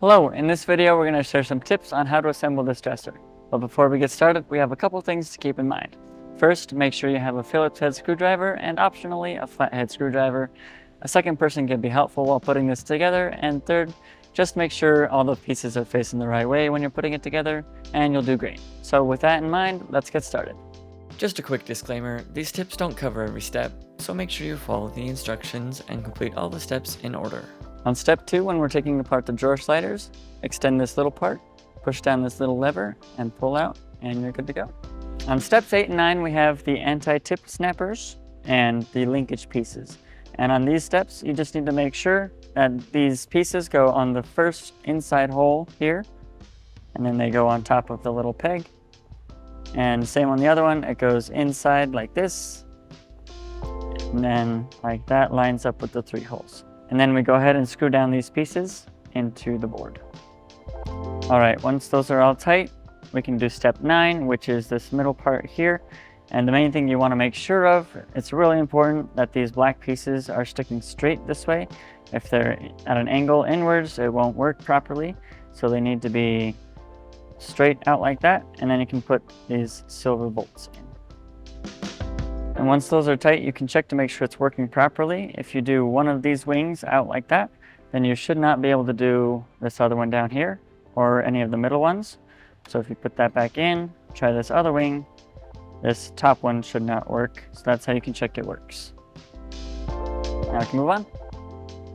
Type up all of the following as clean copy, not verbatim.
Hello, in this video we're going to share some tips on how to assemble this dresser. But before we get started, we have a couple things to keep in mind. First, make sure you have a Phillips head screwdriver and optionally a flathead screwdriver. A second person can be helpful while putting this together. And third, just make sure all the pieces are facing the right way when you're putting it together and you'll do great. So with that in mind, let's get started. Just a quick disclaimer, these tips don't cover every step, so make sure you follow the instructions and complete all the steps in order. On step 2, when we're taking apart the drawer sliders, extend this little part, push down this little lever, and pull out, and you're good to go. On steps 8 and 9, we have the anti-tip snappers and the linkage pieces. And on these steps, you just need to make sure that these pieces go on the first inside hole here, and then they go on top of the little peg. And same on the other one, it goes inside like this, and then like that lines up with the 3 holes. And then we go ahead and screw down these pieces into the board. All right, once those are all tight, we can do step 9, which is this middle part here. And the main thing you want to make sure of, it's really important that these black pieces are sticking straight this way. If they're at an angle inwards, it won't work properly. So they need to be straight out like that, and then you can put these silver bolts in. And once those are tight, you can check to make sure it's working properly. If you do one of these wings out like that, then you should not be able to do this other one down here or any of the middle ones. So if you put that back in, try this other wing, this top one should not work. So that's how you can check it works. Now we can move on.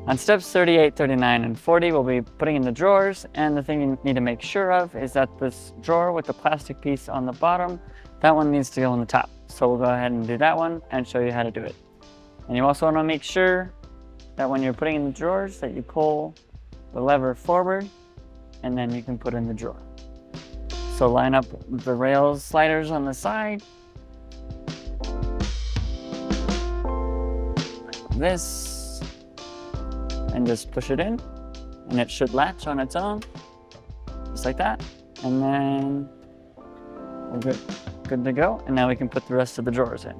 On steps 38, 39, and 40, we'll be putting in the drawers, and the thing you need to make sure of is that this drawer with the plastic piece on the bottom, that one needs to go on the top. So we'll go ahead and do that one and show you how to do it. And you also want to make sure that when you're putting in the drawers that you pull the lever forward, and then you can put in the drawer. So line up the rails sliders on the side, like this, and just push it in, and it should latch on its own, just like that. And then we're good to go. And now we can put the rest of the drawers in.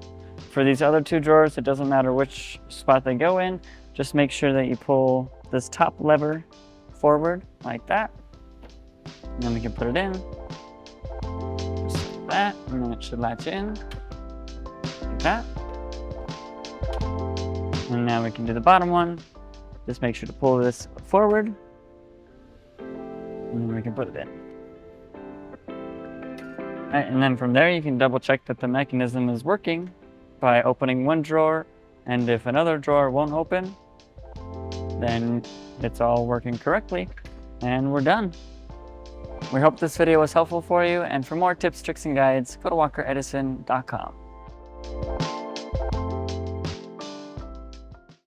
For these other 2 drawers, it doesn't matter which spot they go in, just make sure that you pull this top lever forward like that. And then we can put it in, just like that, and then it should latch in, like that. And now we can do the bottom one. Just make sure to pull this forward, and then we can put it in. Right, and then from there, you can double check that the mechanism is working by opening one drawer, and if another drawer won't open, then it's all working correctly, and we're done. We hope this video was helpful for you, and for more tips, tricks, and guides, go to walkeredison.com.